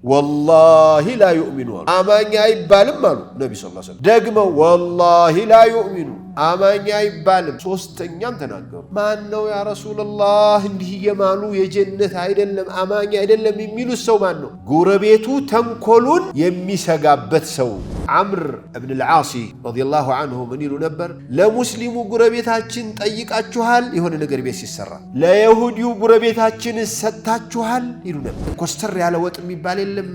والله لا يؤمنون أمانيا يبالم مالو النبي صلى الله عليه وسلم دقمه والله لا يؤمنون أمانيا يبالم سوستنيان تناقر ما أنه يا رسول الله إنه يمالو يجنة عيدلم أمانيا عيدلم يميلو السو ما أنه قربيتو تنكلون يميسقابت سو عمرو بن العاصي رضي الله عنه من يلو نبر لا مسلم قربيتاچن طيقاچوحال يهون نغر بيس يسرا لا يهوديو قربيتاچن سطاچوحال يلو نبر كوستر ያለ ወጥ የሚባል የለም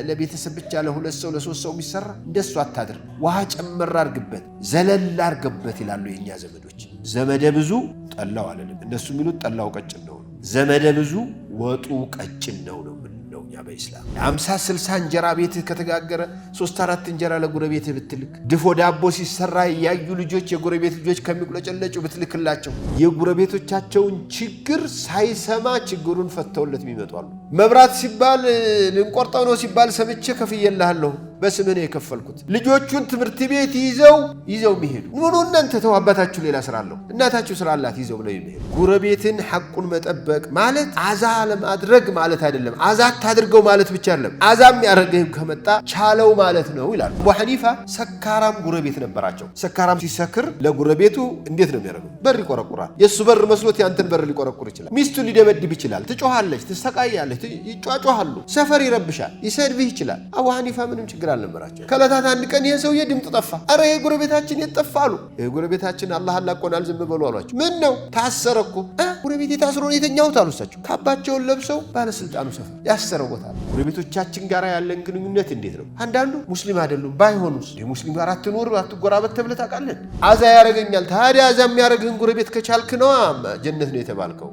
ለቤተሰብ ብቻ ለሁለት ሰው ለሶስት ሰው የሚሰራ እንደሱ አታድር ውሃ ጨመር አርግበት ዘለል አርግበት ይላሉ የኛ ዘመዶች ዘመደ ብዙ ጠላው አለንም እነሱ የሚሉት ጠላው ቀጭን ነው ዘመደ ብዙ ወጡ ቀጭን ነው ያ በእስላም 50 60 እንጀራ ቤት ከተጋገረ 3 4 እንጀራ ለጉረቤት ብትልክ ድፎ ዳቦ ሲሰራ ያዩ ልጆች የጉረቤት ልጆች ከሚቁለጨለጩ ብትልክላቸው የጉረቤቶቻቸውን ችግር ሳይሰማ ችግሩን ፈተውለት ይመጣሉ መብራት ሲባል ልንቆርጠው ነው ሲባል ሰምቼ ከፍየልሃለሁ በስምኔ የከፈልኩት ልጆቹን ትምርት ቤት ይዘው ሚሄዱ ኑኑ እናንተ ተዋባታችሁ ሌላ ስራ አለው እናታችሁ ስራ አላት ይዘው ነው የሚሄዱ ጉረቤትን ሐቁን መጠበቅ ማለት አዛ ለማድረግ ማለት አይደለም አዛ ታድርገው ማለት ብቻ አይደለም አዛም ያረገው ከመጣ ቻለው ማለት ነው ይላል አቡ ሐኒፋ ሰካራም ጉረቤት ነበራቸው ሰካራም ሲሰክር ለጉረቤቱ እንዴት ነው የሚያረገው በር ይቆረቁራል የሱ በር መስሎት ያንተን በር ሊቆረቁር ይችላል ሚስቱ ሊደበድብ ይችላል ትጮሃለች ትሰቃያለች ይጫጫሃሉ ሰፈር ይረብሻል ይሰድብህ ይችላል አቡ ሐኒፋ ምንም ችግር አልነበራቸው ከለታት አንድ ቀን ይሄ ሰውዬ ድምጥ ጠፋ አረ የጉረቤታችን የጠፋሉ የጉረቤታችን አላህ አላቆናል ዝም በሉ አሏቸው ምን ነው ታሰረኩ ጉረቤቴ ታስሮ ነው የተኛው ታሉሳቸው ካባቸውን ለብሰው ባለስልጣኑ ሰፈር ያሰረውታል ጉረቤቶቻችን ጋር ያለን ግንኙነት እንዴት ነው አንዳንዱ ሙስሊም አይደሉም ባይሆኑስ የሙስሊም ጋር አትኖር አትጎራበት ተብለህ ታውቃለህ አዛ ያረጋኛል ታዲያ አዛ የሚያረግህን ጉረቤት ከቻልክ ነው ጀነት ነው የተባልከው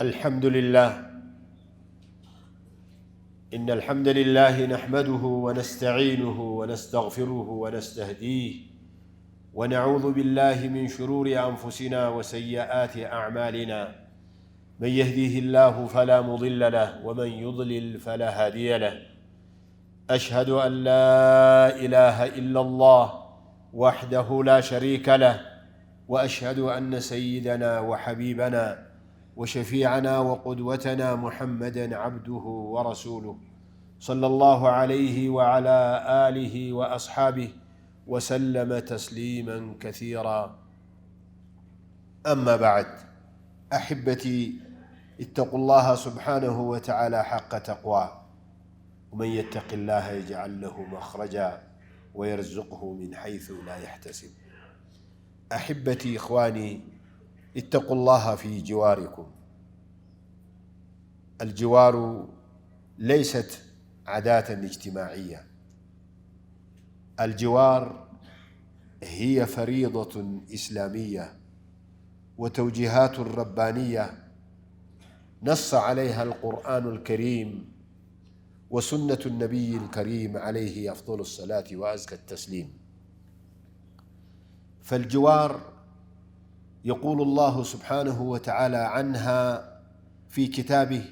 الحمد لله إن الحمد لله نحمده ونستعينه ونستغفره ونستهديه ونعوذ بالله من شرور أنفسنا وسيئات أعمالنا من يهديه الله فلا مضل له ومن يضلل فلا هادي له أشهد أن لا إله إلا الله وحده لا شريك له وأشهد أن سيدنا وحبيبنا وشفيعنا وقدوتنا محمدًا عبده ورسوله صلى الله عليه وعلى آله وأصحابه وسلم تسليماً كثيراً أما بعد أحبتي اتقوا الله سبحانه وتعالى حق تقواه ومن يتق الله يجعل له مخرجاً ويرزقه من حيث لا يحتسب أحبتي إخواني اتقوا الله في جواركم الجوار ليست عادات اجتماعية الجوار هي فريضة إسلامية وتوجيهات ربانية نص عليها القرآن الكريم وسنة النبي الكريم عليه أفضل الصلاة وأزكى التسليم فالجوار يقول الله سبحانه وتعالى عنها في كتابه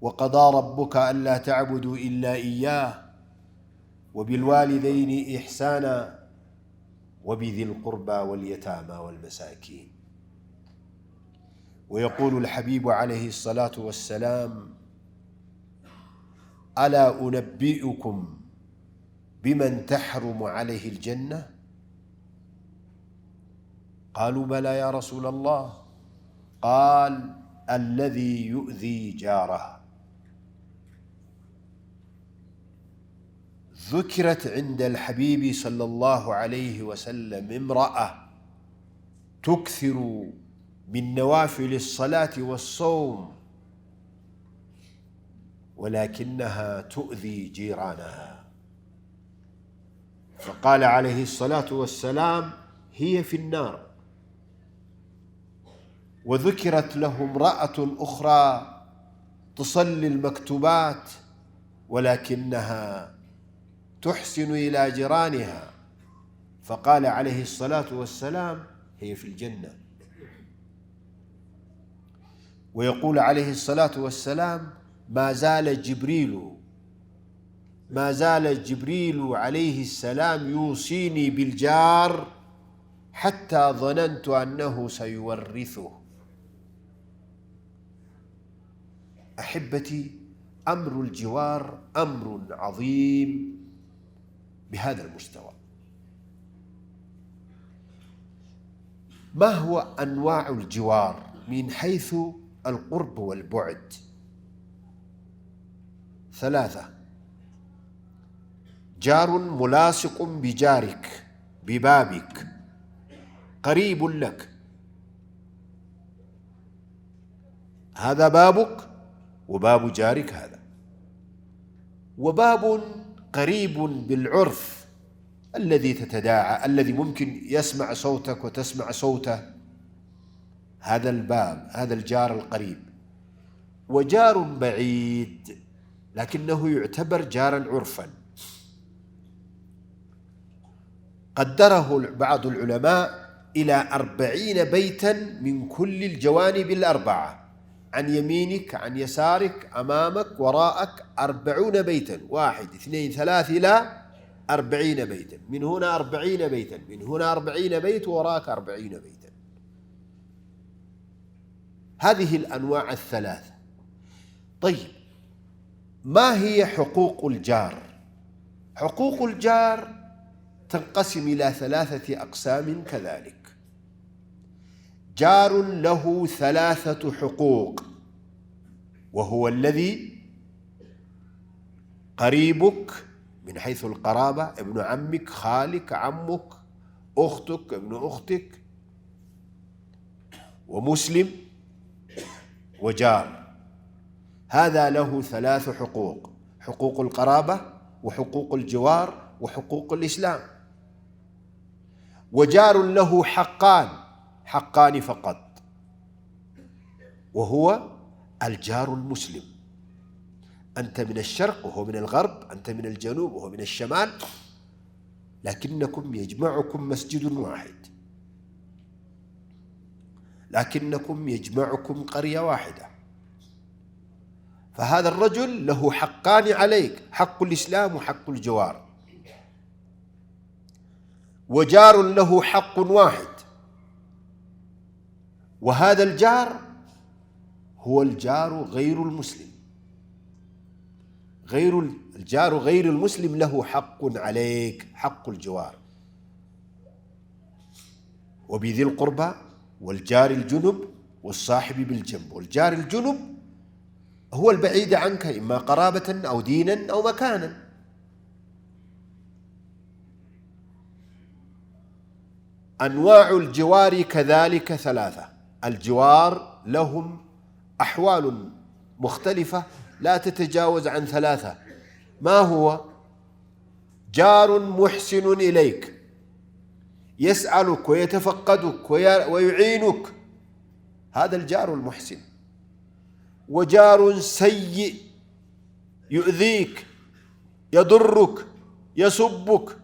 وقضى ربك ألا تعبدوا إلا إياه وبالوالدين إحسانا وبذي القربى واليتامى والمساكين ويقول الحبيب عليه الصلاة والسلام ألا أنبئكم بمن تحرم عليه الجنة قالوا بلى يا رسول الله قال الذي يؤذي جاره ذكرت عند الحبيب صلى الله عليه وسلم امرأة تكثر من نوافل الصلاة والصوم ولكنها تؤذي جيرانها فقال عليه الصلاة والسلام هي في النار وذكرت له امرأة أخرى تصلي المكتوبات ولكنها تحسن إلى جيرانها فقال عليه الصلاة والسلام هي في الجنة ويقول عليه الصلاة والسلام ما زال جبريل عليه السلام يوصيني بالجار حتى ظننت أنه سيورثه. أحبتي، أمر الجوار أمر عظيم بهذا المستوى. ما هو أنواع الجوار من حيث القرب والبعد؟ 3: جار ملاصق بجارك ببابك، قريب لك، هذا بابك وباب جارك هذا. وباب قريب بالعرف الذي تتداعى، الذي ممكن يسمع صوتك وتسمع صوته، هذا الباب، هذا الجار القريب. وجار بعيد لكنه يعتبر جارا عرفا، قدره بعض العلماء إلى 40 بيتا من كل الجوانب الأربعة، عن يمينك، عن يسارك، أمامك، وراءك، 40 بيتا، 1 2 3 إلى 40 بيتا، من هنا 40 بيتا، من هنا 40 بيت، وراك 40 بيتا. هذه الأنواع الثلاثة. طيب، ما هي حقوق الجار؟ حقوق الجار تنقسم إلى 3 أقسام كذلك. جار له 3 حقوق، وهو الذي قريبك من حيث القرابة، ابن عمك، خالك، عمك، أختك، ابن أختك، ومسلم، وجار. هذا له 3 حقوق: حقوق القرابة، وحقوق الجوار، وحقوق الإسلام. وجار له حقان فقط، وهو الجار المسلم. أنت من الشرق وهو من الغرب، أنت من الجنوب وهو من الشمال، لكنكم يجمعكم مسجد واحد، لكنكم يجمعكم قرية واحدة. فهذا الرجل له حقان عليك: حق الإسلام وحق الجوار. وجار له حق واحد، وهذا الجار هو الجار غير المسلم. الجار غير المسلم له حق عليك، حق الجوار. وبذي القربى، والجار الجنب، والصاحب بالجنب. والجار الجنب هو البعيد عنك، إما قرابة أو دينا أو مكانا. أنواع الجوار كذلك 3. الجوار لهم أحوال مختلفة لا تتجاوز عن 3. ما هو؟ جار محسن إليك، يسألك ويتفقدك ويعينك، هذا الجار المحسن. وجار سيء يؤذيك، يضرك، يسبك.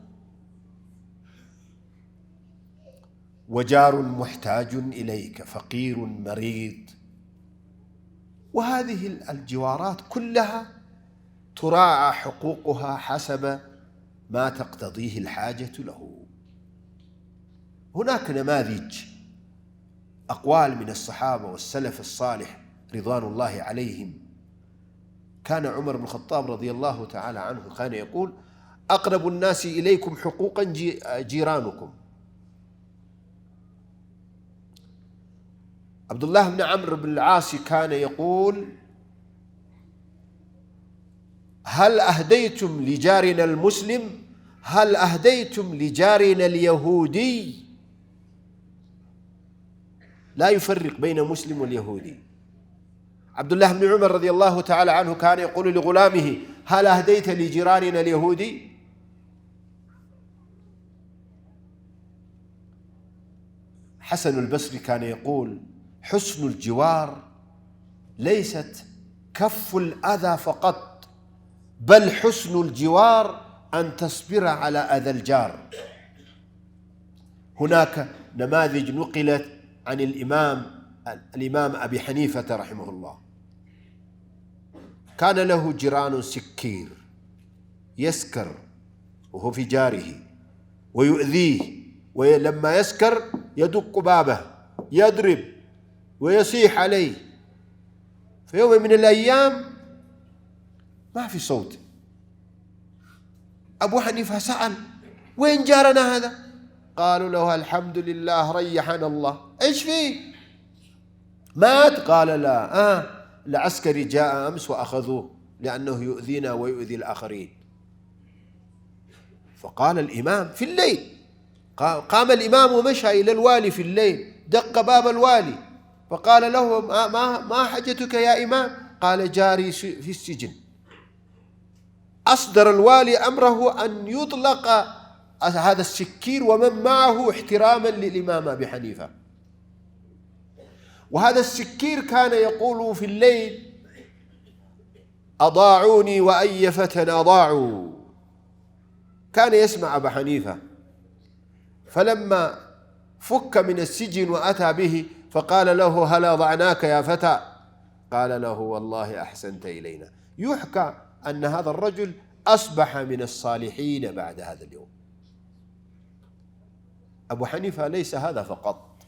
وجار محتاج إليك، فقير مريض. وهذه الجوارات كلها تراعى حقوقها حسب ما تقتضيه الحاجة له. هناك نماذج، أقوال من الصحابة والسلف الصالح رضوان الله عليهم. كان عمر بن الخطاب رضي الله تعالى عنه كان يقول: أقرب الناس إليكم حقوقا جيرانكم. عبد الله بن عمرو بن العاص كان يقول: هل أهديتم لجارنا المسلم؟ هل أهديتم لجارنا اليهودي؟ لا يفرق بين مسلم واليهودي. عبد الله بن عمر رضي الله تعالى عنه كان يقول لغلامه: هل أهديت لجيراننا اليهودي؟ حسن البصري كان يقول: حسن الجوار ليست كف الأذى فقط، بل حسن الجوار أن تصبر على أذى الجار. هناك نماذج نقلت عن الإمام أبي حنيفة رحمه الله. كان له جيران سكير، يسكر وهو في جاره ويؤذيه ولما يسكر يدق بابه يضرب ويصيح عليه. في يوم من الأيام ما في صوت. أبو حنيفة سأل: وين جارنا هذا؟ قالوا له: الحمد لله ريحنا الله. إيش فيه؟ مات؟ قال: لا، العسكري جاء أمس وأخذوه لأنه يؤذينا ويؤذي الآخرين. فقال الإمام في الليل، قام الإمام ومشى إلى الوالي في الليل، دق باب الوالي فقال له: ما حاجتك يا إمام؟ قال: جاري في السجن. أصدر الوالي أمره أن يطلق هذا السكير ومن معه احتراما للإمام أبي حنيفة. وهذا السكير كان يقول في الليل: أضاعوني وأي فتى أضاعوا. كان يسمع أبا حنيفة. فلما فك من السجن وأتى به فقال له: هل أضعناك يا فتى؟ قال له: والله أحسنت إلينا. يحكى أن هذا الرجل أصبح من الصالحين بعد هذا اليوم. أبو حنيفة ليس هذا فقط،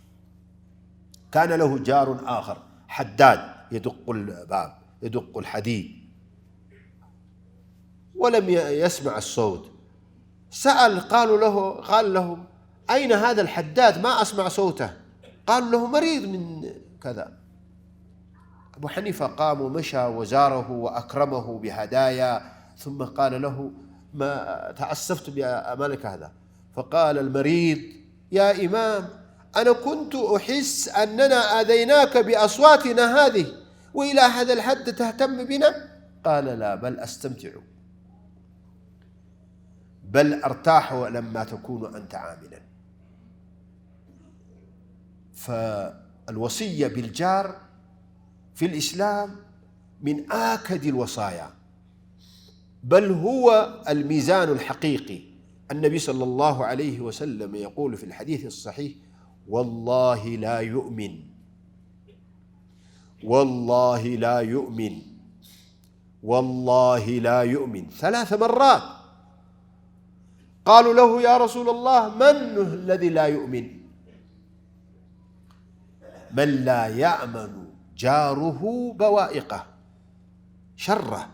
كان له جار آخر حداد يدق الباب، يدق الحديد، ولم يسمع الصوت. سأل، قال لهم: أين هذا الحداد؟ ما أسمع صوته. قالوا له: مريض من كذا. أبو حنيفة قام ومشى وزاره وأكرمه بهدايا، ثم قال له: ما تأسفت بأمالك هذا؟ فقال المريض: يا إمام، أنا كنت أحس أننا آذيناك بأصواتنا هذه، وإلى هذا الحد تهتم بنا؟ قال: لا، بل أستمتع، بل أرتاح لما تكون أنت عاملا. فالوصية بالجار في الإسلام من آكد الوصايا، بل هو الميزان الحقيقي. النبي صلى الله عليه وسلم يقول في الحديث الصحيح: والله لا يؤمن، والله لا يؤمن، والله لا يؤمن 3 مرات. قالوا له: يا رسول الله، من الذي لا يؤمن؟ من لا يأمن جاره بوائقه، شره،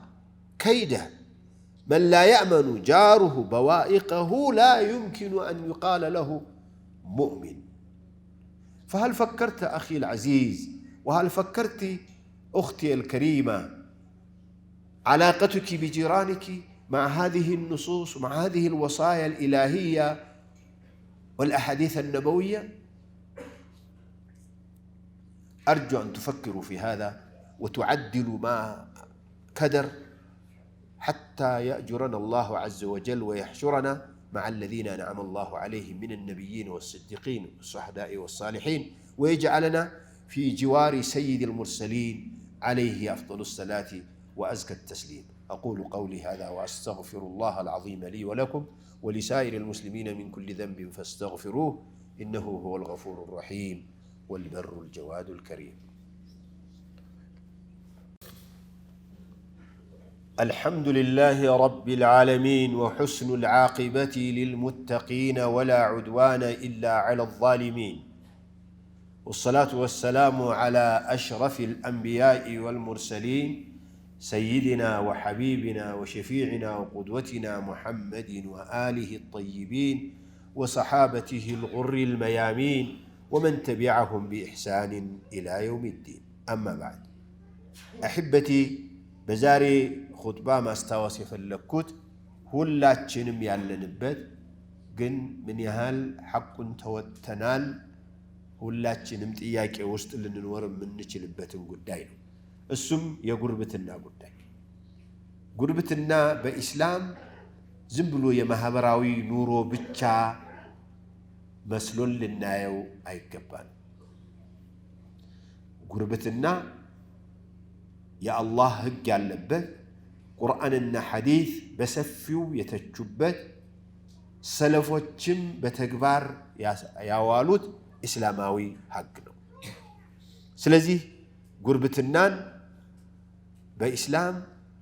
كيده. من لا يأمن جاره بوائقه لا يمكن أن يقال له مؤمن. فهل فكرت أخي العزيز، وهل فكرت أختي الكريمة، علاقتك بجيرانك مع هذه النصوص ومع هذه الوصايا الإلهية والأحاديث النبوية؟ أرجو أن تفكروا في هذا وتعدلوا ما كدر، حتى يأجرنا الله عز وجل ويحشرنا مع الذين أنعم الله عليهم من النبيين والصديقين والشهداء والصالحين، ويجعلنا في جوار سيد المرسلين عليه أفضل الصلاة وأزكى التسليم. أقول قولي هذا وأستغفر الله العظيم لي ولكم ولسائر المسلمين من كل ذنب فاستغفروه، إنه هو الغفور الرحيم والبر الجواد الكريم. الحمد لله رب العالمين، وحسن العاقبة للمتقين، ولا عدوان إلا على الظالمين، والصلاة والسلام على أشرف الأنبياء والمرسلين، سيدنا وحبيبنا وشفيعنا وقدوتنا محمد وآله الطيبين وصحابته الغر الميامين ومن تبعهم بإحسان إلى يوم الدين. أما بعد، أحبتي، بزاري خطبة ما استواسي فلكوت ሁላችንም ያለንበት ግን ምን ያህል ሐቁን ተወተናል ሁላችንም ጥያቄ ውስጥ ልንኖር የምንችልበትን ጉዳይ ነው። እሱም የጉርብትና ጉዳይ። ጉርብትና በኢስላም ዝም ብሎ የማህበራዊ ኑሮ ብቻ መስሎን ልናየው አይገባም። ጉርብትና የአላህ ሕግ ያለበት፣ ቁርአንና ሐዲስ በሰፊው የተቹበት፣ ሰለፎችም በተግባር ያዋሉት ኢስላማዊ ሕግ ነው። ስለዚህ ጉርብትናን በኢስላም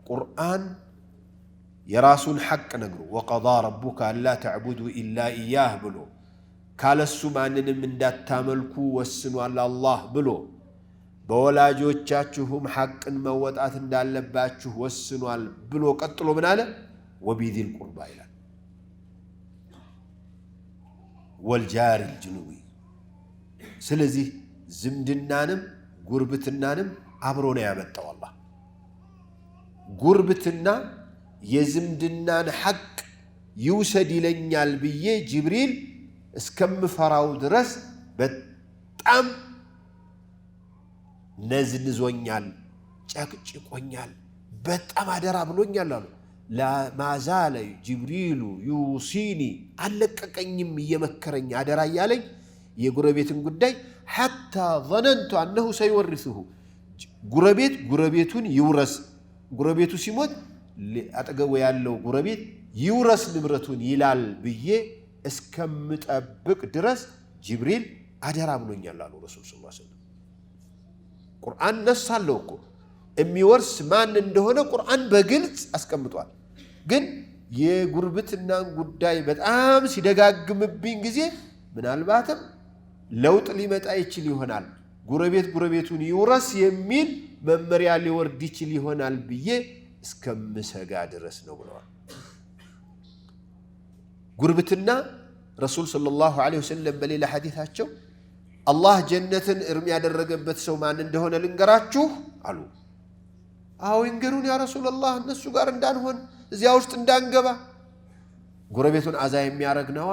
ቁርአን የራሱን ሐቅ ነግሮ ወቀዳ ረቡከ አላ ተዕቡዱ ኢላ ኢያህ ብሎ ካለሱ ማንንም እንዳታመልኩ ወስኗል አላህ ብሎ በወላጆቻችሁም ሐቅን መወጣት እንዳለባችሁ ወስኗል ብሎ ቀጥሎ ምን አለ? ወቢዚል ቁርባ ይላል። ወልጃሪል ጅኑቢ። ስለዚህ ዝምድናንም ጉርብትናንም አብሮ ነው ያመጣው አላህ። ጉርብትና የዝምድናን ሐቅ ይውሰድ ይለኛል ብዬ ጅብሪል እስከምፈራው ድረስ በጣም ነዝንዞኛል፣ ጨቅጭቆኛል፣ በጣም አደራ ብሎኛል አሉ። ማዛለ ጅብሪሉ ዩሲኒ አለቀቀኝም እየመከረኝ አደራ እያለኝ የጉረቤትን ጉዳይ ሐታ ظነንቱ አነሁ ሰይወርሱሁ ጉረቤት ጉረቤቱን ይውረስ፣ ጉረቤቱ ሲሞት አጠገቡ ያለው ጉረቤት ይውረስ ንብረቱን ይላል ብዬ እስከምጠብቅ ድረስ ጅብሪል አደራ ብሎኛል አሉ ረሱል ሰለላሁ ዐለይሂ ወሰለም። ቁርአን ነሳለው እኮ የሚወርስ ማን እንደሆነ ቁርአን በግልጽ አስቀምጧል። ግን የጉርብትናን ጉዳይ በጣም ሲደጋግምብኝ ጊዜ ምናልባትም ለውጥ ሊመጣ ይችል ይሆናል፣ ጉረቤት ጉረቤቱን ይውረስ የሚል መመሪያ ሊወርድ ይችል ይሆናል ብዬ እስከምሰጋ ድረስ ነው ብለዋል። ጉርብትና ረሱል ሰለላሁ ዐለይሂ ወሰለም በሌላ ሐዲታቸው አላህ ጀነትን እርም ያደረገበት ሰው ማን እንደሆነ ልንገራችሁ አሉ። አዎ ይንገሩን ያ ረሱላህ፣ እነሱ ጋር እንዳንሆን እዚያ ውስጥ እንዳንገባ ጉረቤቱን አዛ የሚያረግ ነዋ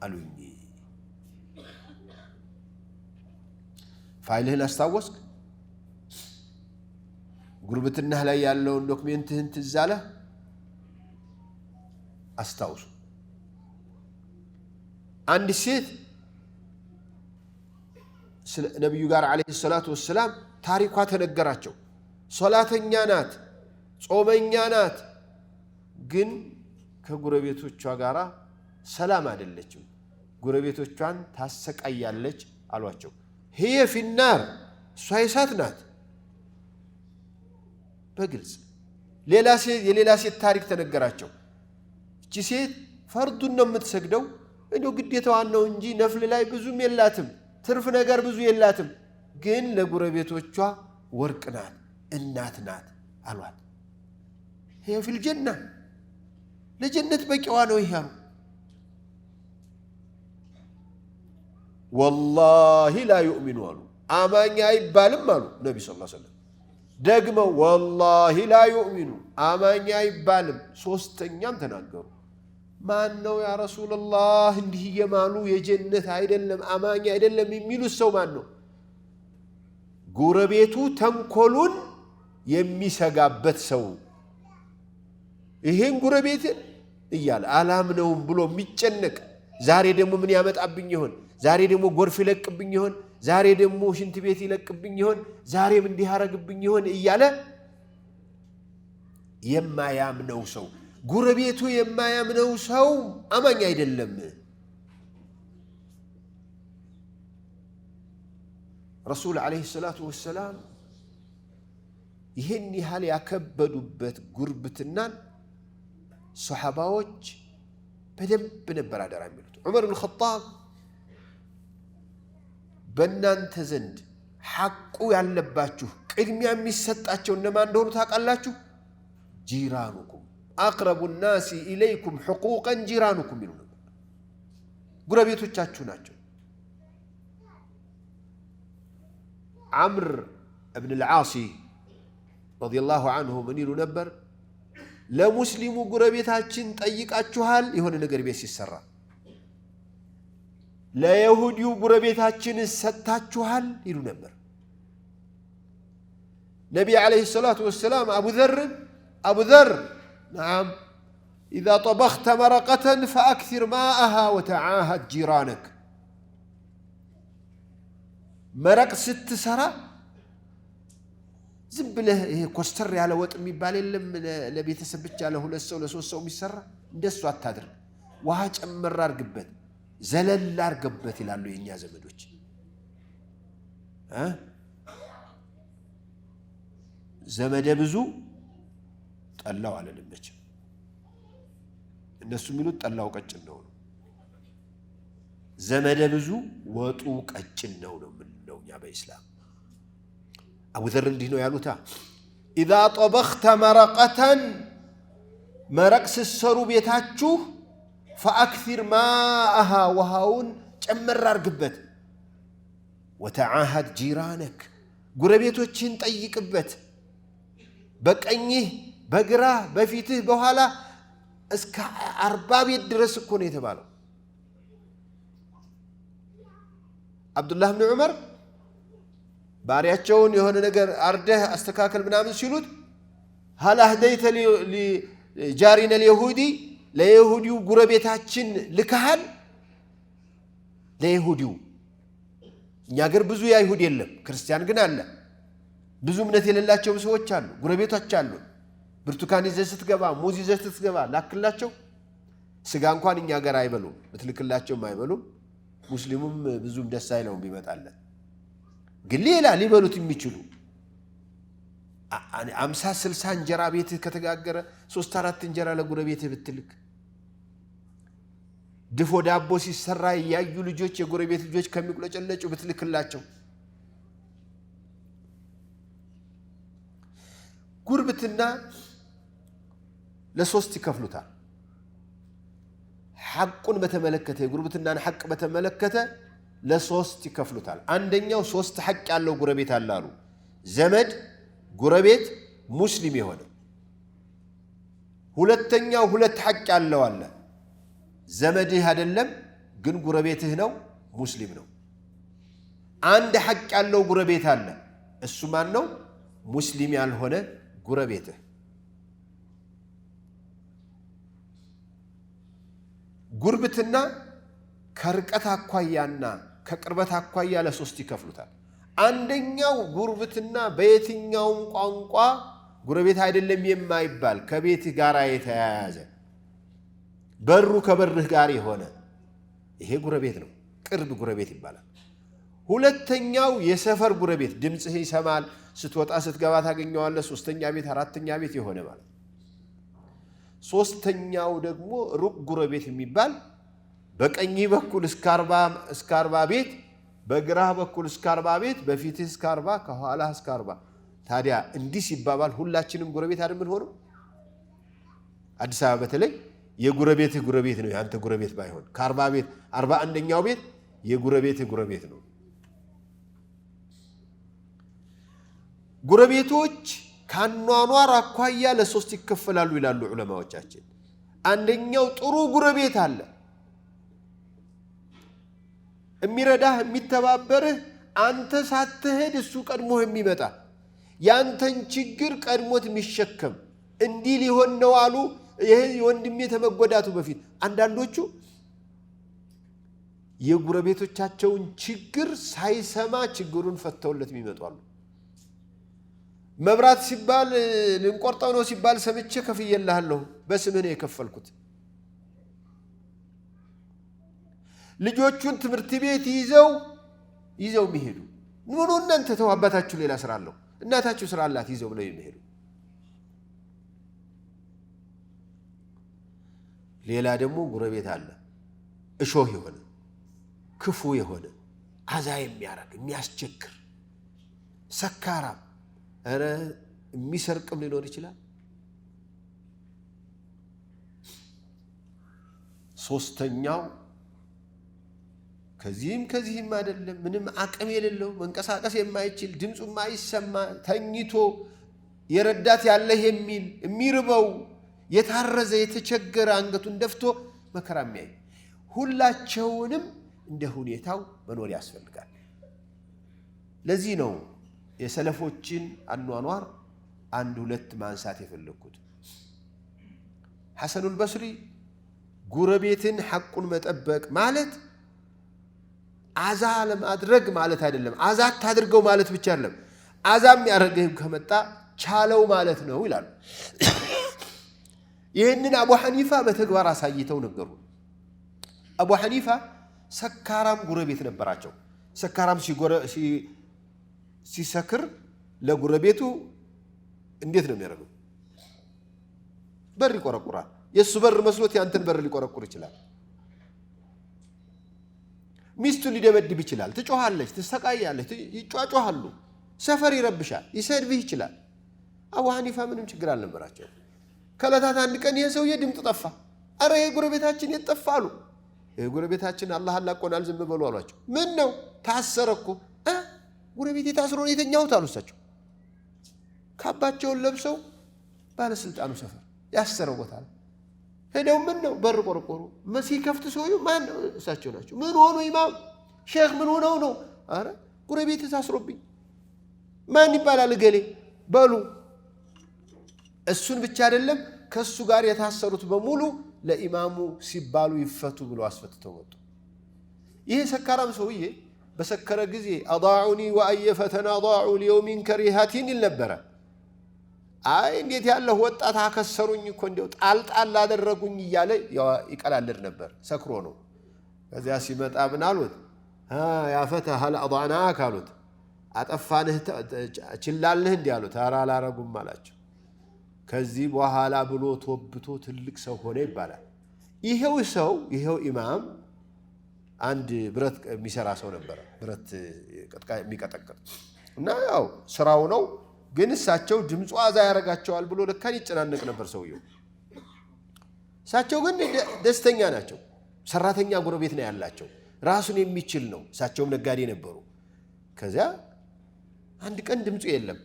አሉኝ። ፋይልህን አስታወስክ? ጉርብትናህ ላይ ያለውን ዶክሜንትህን ትዝ አለህ? አስታውሱ። አንድ ሴት ነቢዩ ጋር ዓለይሂ ሰላቱ ወሰላም ታሪኳ ተነገራቸው። ሶላተኛ ናት፣ ጾመኛ ናት፣ ግን ከጉረቤቶቿ ጋር ሰላም አይደለችም፣ ጉረቤቶቿን ታሰቃያለች አሏቸው። هي في النار እሷ እሳት ናት። በግልጽ የሌላ ሴት ታሪክ ተነገራቸው። እቺ ሴት ፈርዱን ነው የምትሰግደው፣ እንደው ግዴታዋን ነው እንጂ ነፍል ላይ ብዙም የላትም፣ ትርፍ ነገር ብዙ የላትም፣ ግን ለጉረቤቶቿ ወርቅ ናት፣ እናት ናት አሏት። هي في الجنة ለጀነት በቂዋ ነው ይያሉ። ወላሂ ላ ዩእሚኑ አሉ፣ አማኝ አይባልም አሉ ነቢ ስ ሰለም። ደግመው ወላሂ ላ ዩእሚኑ አማኝ አይባልም። ሶስተኛም ተናገሩ። ማን ነው ያ ረሱላላህ እንዲህ እየማሉ የጀነት አይደለም አማኝ አይደለም የሚሉት ሰው ማን ነው? ጉረቤቱ ተንኮሉን የሚሰጋበት ሰው፣ ይሄን ጉረቤትን እያለ አላምነውም ብሎ የሚጨነቅ፣ ዛሬ ደግሞ ምን ያመጣብኝ ይሆን፣ ዛሬ ደግሞ ጎርፍ ይለቅብኝ ይሆን፣ ዛሬ ደግሞ ሽንት ቤት ይለቅብኝ ይሆን፣ ዛሬም እንዲህ ያረግብኝ ይሆን እያለ የማያምነው ሰው፣ ጉረቤቱ የማያምነው ሰው አማኝ አይደለም። ረሱል ዓለይሂ ሰላቱ ወሰላም ይህን ያህል ያከበዱበት ጉርብትናን ሰሓባዎች በደንብ ነበር አደራ የሚሉት። ዑመር ብን ኸጣብ በእናንተ ዘንድ ሐቁ ያለባችሁ ቅድሚያ የሚሰጣቸው እነማን እንደሆኑ ታውቃላችሁ? ጂራኑኩም አቅረቡ ናሲ ኢለይኩም ሕቁቀን ጂራኑኩም ይሉ ነበር። ጉረቤቶቻችሁ ናቸው። ዓምር እብን ልዓሲ ረዲየላሁ አንሁ ምን ይሉ ነበር? ለሙስሊሙ ጉረቤታችን ጠይቃችኋል? የሆነ ነገር ቤት ሲሰራ ለይሁዲው ጉረቤታችን ሰጥታችኋል? ይሉ ነበር። ነቢ ዓለይሂ ሰላቱ ወሰላም አቡ ዘር ነዓም ኢዛ ጠበኽተ መረቀተን ፈአክሲር ማአሃ ወተዓሃድ ጂራነክ፣ መረቅ ስትሰራ ዝም ብለህ ይሄ ኮስተር ያለ ወጥ የሚባል የለም ለቤተሰብ ብቻ ለሁለት ሰው ለሶስት ሰው የሚሰራ፣ እንደሱ አታድርግ። ውሃ ጨመር አድርግበት፣ ዘለል አድርግበት ይላሉ የኛ ዘመዶች። ዘመደ ብዙ ጠላው አለልመችም። እነሱ የሚሉት ጠላው ቀጭን ነው። ዘመደ ብዙ ወጡ ቀጭን ነው ምንለው ያ በእስላም አቡ ዘር እንዲህ ነው ያሉታ اذا طبخت مرقه مرق ስሰሩ ቤታችሁ فاكثر ماءها وهاون ጨመር አርግበት وتعاهد جيرانك ጉረቤቶችን ጠይቅበት በቀኝህ በግራ በፊትህ በኋላ እስከ 40 ቤት ድረስ እኮ ነው የተባለው አብዱላህ ኢብኑ ዑመር ባሪያቸውን የሆነ ነገር አርደህ አስተካከል ምናምን ሲሉት هل اهديت لجارنا اليهودي ለይሁዲው ጉረቤታችን ልከሃል ለይሁዲው እኛ ገር ብዙ ያይሁድ የለም ክርስቲያን ግን አለ ብዙ እምነት የሌላቸው ሰዎች አሉ ጉረቤቶች አሉ ብርቱካን ይዘህ ስትገባ ሙዝ ይዘህ ስትገባ ላክላቸው ስጋ እንኳን እኛ ገር አይበሉም ምትልክላቸው አይበሉም ሙስሊሙም ብዙም ደስ አይለውም ቢመጣለት ግን ሌላ ሊበሉት የሚችሉ 50 60 እንጀራ ቤት ከተጋገረ 3 4 እንጀራ ለጉረቤት ብትልክ ድፎ ዳቦ ሲሰራ ያዩ ልጆች የጉረቤት ልጆች ከሚቁለጨለጩ ብትልክላቸው ጉርብትና ለሶስት ይከፍሉታል ሐቁን በተመለከተ የጉርብትናን ሐቅ በተመለከተ ለሶስት ይከፍሉታል አንደኛው ሶስት ሐቅ ያለው ጉረቤት አላሉ ዘመድ ጉረቤት ሙስሊም የሆነ ሁለተኛው ሁለት ሐቅ ያለው አለ ዘመድህ አይደለም ግን ጉረቤትህ ነው ሙስሊም ነው አንድ ሐቅ ያለው ጉረቤት አለ እሱ ማን ነው ሙስሊም ያልሆነ ጉረቤትህ ጉርብትና ከርቀት አኳያና ከቅርበት አኳያ ለሶስት ይከፍሉታል አንደኛው ጉርብትና በየትኛው ቋንቋ ጉረቤት አይደለም የማይባል ከቤት ጋር የተያያዘ በሩ ከበርህ ጋር የሆነ ይሄ ጉረቤት ነው ቅርብ ጉረቤት ይባላል ሁለተኛው የሰፈር ጉረቤት ድምጽህ ይሰማል ስትወጣ ስትገባ ታገኘዋለህ ሶስተኛ ቤት አራተኛ ቤት የሆነ ማለት ሶስተኛው ደግሞ ሩቅ ጉረቤት የሚባል በቀኝ በኩል እስከ 40 ቤት በግራህ በኩል እስከ 40 ቤት በፊትህ እስከ 40 ከኋላህ እስከ 40 ታዲያ እንዲህ ሲባባል ሁላችንም ጉረቤት አይደል ሆኖ አዲስ አበባ በተለይ የጉረቤትህ ጉረቤት ነው ያንተ ጉረቤት ባይሆን ከ40 ቤት 41ኛው ቤት የጉረቤትህ ጉረቤት ነው ጉረቤቶች ካኗኗር አኳያ ለሶስት ይከፈላሉ ይላሉ ዑለማዎቻችን አንደኛው ጥሩ ጉረቤት አለ የሚረዳህ የሚተባበርህ አንተ ሳትሄድ እሱ ቀድሞህ የሚመጣ ያንተን ችግር ቀድሞት የሚሸከም እንዲህ ሊሆን ነው አሉ ይሄ ወንድሜ ተመጎዳቱ በፊት አንዳንዶቹ የጉረቤቶቻቸውን ችግር ሳይሰማ ችግሩን ፈተውለት የሚመጣሉ መብራት ሲባል ልንቆርጠው ነው ሲባል ሰምቼ ከፍየልሃለሁ በስምህ ነው የከፈልኩት ልጆቹን ትምህርት ቤት ይዘው የሚሄዱ ኑኑ እናንተ ተው አባታችሁ ሌላ ስራ አለው እናታችሁ ስራ አላት ይዘው ብለው የሚሄዱ ሌላ ደግሞ ጉረቤት አለ እሾህ የሆነ ክፉ የሆነ አዛ የሚያረግ የሚያስቸግር ሰካራም አረ የሚሰርቅም ሊኖር ይችላል ሶስተኛው ከዚህም አይደለም ምንም አቅም የሌለው መንቀሳቀስ የማይችል ድምጹ የማይሰማ ተኝቶ የረዳት ያለህ የሚል የሚርበው የታረዘ የተቸገረ አንገቱን ደፍቶ መከራ የሚያይ ሁላቸውንም እንደ ሁኔታው መኖር ያስፈልጋል ለዚህ ነው የሰለፎችን አኗኗር አንድ ሁለት ማንሳት የፈለኩት ሐሰኑል በስሪ ጉረቤትን ሐቁን መጠበቅ ማለት አዛ ለማድረግ ማለት አይደለም አዛ ታድርገው ማለት ብቻ አይደለም አዛም ያረገህ ከመጣ ቻለው ማለት ነው ይላሉ ይሄንን አቡ ሐኒፋ በተግባር አሳይተው ነገሩ አቡ ሐኒፋ ሰካራም ጉረቤት ነበራቸው ሰካራም ሲሰክር ለጉረቤቱ እንዴት ነው የሚያደርገው በር ይቆረቁራል የሱ በር መስሎት ያንተን በር ሊቆረቁር ይችላል ሚስቱ ሊደበድብ ይችላል ትጮሃለች ትሰቃያለች ይጫጫሃሉ ሰፈር ይረብሻል ይሰድብህ ይችላል አቡ ሐኒፋ ምንም ችግር አልነበራቸው ከለታት አንድ ቀን የሰውዬ ድምጥ ጠፋ አረ የጎረቤታችን ይጠፋሉ የጎረቤታችን አላህ አላቆናል ዝም በሉ አሏቸው ምን ነው ታሰረኩ ጎረቤቴ ታስሮ ነው የተኛሁት አሉሳቸው ካባቸውን ለብሰው ባለስልጣኑ ሰፈር ያሰረው ቦታ ሄደው ምን ነው በር ቆርቆሩ መሲ ከፍት ሰውዬው ማን እሳቸው ናቸው ምን ሆኖ ኢማም ሼክ ምን ሆነው ነው አረ ጎረቤቴ ታስሮብኝ ማን ይባላል ገሌ በሉ እሱን ብቻ አይደለም ከሱ ጋር የታሰሩት በሙሉ ለኢማሙ ሲባሉ ይፈቱ ብሎ አስፈትተው ወጡ ይሄ ሰካራም ሰውዬ በሰከረ ጊዜ አዳዑኒ ወአየፈተና ضاعوا ليوم كريهاتين ይልነበረ አይ እንዴት ያለው ወጣት አከሰሩኝ እኮ እንደው ጣልጣል አደረጉኝ ይያለ ይቀላልድ ነበር ሰክሮ ነው ከዚያ ሲመጣ ምን አሉት ያ ፈተህ هل اضعناك አሉት አጠፋንህ ችላልህ እንዴ አሉት ኧረ አላረጉም አላቸው ከዚህ በኋላ ብሎ ተወብቶ ትልቅ ሰው ሆነ ይባላል ይሄው ኢማም አንድ ብረት የሚሰራ ሰው ነበር ብረት የሚቀጠቅጥ እና ያው ስራው ነው ግን እሳቸው ድምጹ አዛ ያረጋቸዋል ብሎ ለካን ይጨናነቅ ነበር ሰውየው እሳቸው ግን ደስተኛ ናቸው ሰራተኛ ጎረቤት ነው ያላቸው ራሱን የሚችል ነው እሳቸውም ነጋዴ ነበሩ ከዚያ አንድ ቀን ድምጹ የለም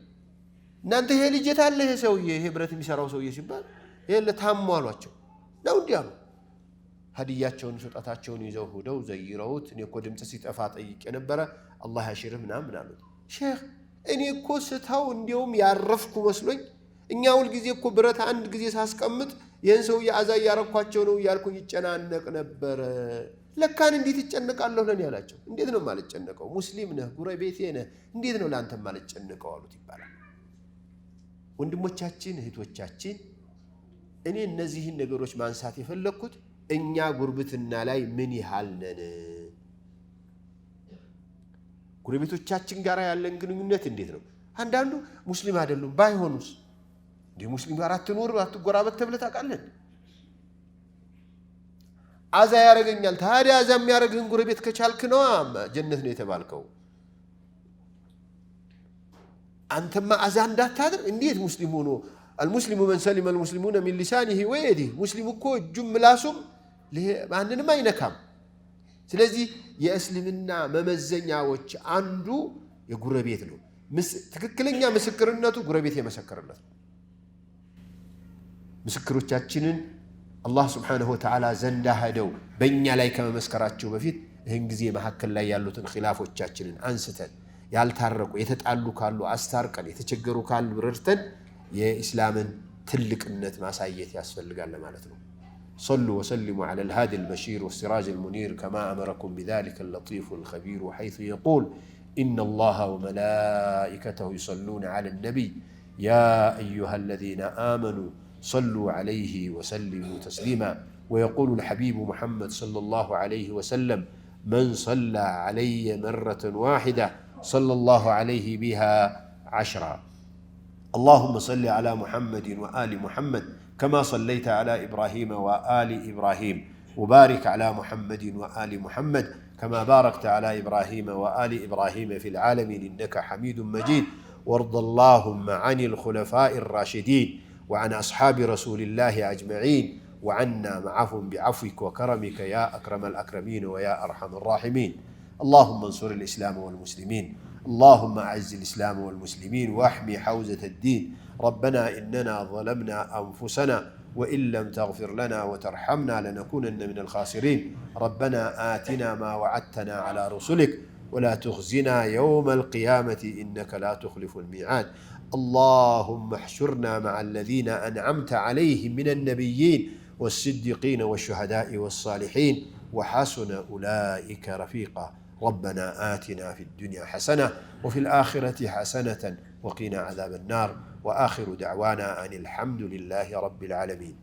እናንተ ይሄ ልጅ የታለ ይሄ ሰውዬ ይሄ ብረት የሚሰራው ሰውዬ ሲባል ይሄ ለታሟሏቸው ነው እንዲያሉ ሀዲያቸውን ስጣታቸውን ይዘው ሆደው ዘይረውት እኔ እኮ ድምጽ ሲጠፋ ጠይቄ ነበር አላህ ያሽርህ ምናምን አሉት ሼክ እኔ እኮ ስታው እንዲያውም ያረፍኩ መስሎኝ እኛ ሁሉ ጊዜ እኮ ብረት አንድ ጊዜ ሳስቀምጥ ይሄን ሰውዬ አዛ ያረኳቸው ነው ያልኩኝ ይጨናነቅ ነበር ለካን እንዴት ይጨነቃለሁ ለኔ ያላቸው እንዴት ነው ማለት ጨነቀው ሙስሊም ነህ ጎረቤቴ ነህ እንዴት ነው ላንተ ማለት ጨነቀው አሉት ይባላል ወንድሞቻችን እህቶቻችን እኔ እነዚህን ነገሮች ማንሳት የፈለኩት እኛ ጉርብትና ላይ ምን ይሃል ነን ጉርቤቶቻችን ጋር ያለን ግንኙነት እንዴት ነው አንዳንዱ ሙስሊም አይደሉም ባይሆኑስ እንዴ ሙስሊም ጋር አትኖር አትጎራበት ተብለህ ታውቃለህ አዛ ያረጋኛል ታዲያ አዛ የሚያረግህን ጉርቤት ከቻልክ ነው ጀነት ነው የተባልከው አንተማ አዛ እንዳታድር እንዴት ሙስሊም ሆኖ المسلم من سلم المسلمون من لسانه ويده مسلم እኮ እጁም ምላሱም ማንንም አይነካም ስለዚህ የእስልምና መመዘኛዎች አንዱ የጉረቤት ነው ትክክለኛ ምስክርነቱ ጉረቤት የመሰከረለት ምስክሮቻችንን አላህ Subhanahu Wa Ta'ala ዘንዳ ሄደው በእኛ ላይ ከመመስከራቸው በፊት ይህን ጊዜ መሐከል ላይ ያሉትን ኺላፎቻችንን አንስተን ያልታረቁ የተጣሉ ካሉ አስታርቀን የተቸገሩ ካሉ ረድተን የኢስላምን ትልቅነት ማሳየት ያስፈልጋል ማለት ነው صلوا وسلموا على الهادي البشير والسراج المنير كما أمركم بذلك اللطيف الخبير حيث يقول إن الله وملائكته يصلون على النبي يا أيها الذين آمنوا صلوا عليه وسلموا تسليما ويقول الحبيب محمد صلى الله عليه وسلم من صلى علي مرة واحدة صلى الله عليه بها 10 اللهم صل على محمد وآل محمد كما صليت على إبراهيم وآل إبراهيم وبارك على محمد وآل محمد كما باركت على إبراهيم وآل إبراهيم في العالمين إنك حميد مجيد وارض اللهم عن الخلفاء الراشدين وعن أصحاب رسول الله أجمعين وعنا معهم بعفوك وكرمك يا أكرم الأكرمين ويا أرحم الراحمين اللهم انصر الإسلام والمسلمين اللهم أعز الإسلام والمسلمين واحمي حوزة الدين ربنا إننا ظلمنا أنفسنا وإن لم تغفر لنا وترحمنا لنكونن من الخاسرين ربنا آتنا ما وعدتنا على رسلك ولا تخزنا يوم القيامة إنك لا تخلف الميعاد اللهم احشرنا مع الذين أنعمت عليهم من النبيين والصديقين والشهداء والصالحين وحسن أولئك رفيقا ربنا آتنا في الدنيا حسنة وفي الآخرة حسنة وقنا عذاب النار وآخر دعوانا أن الحمد لله رب العالمين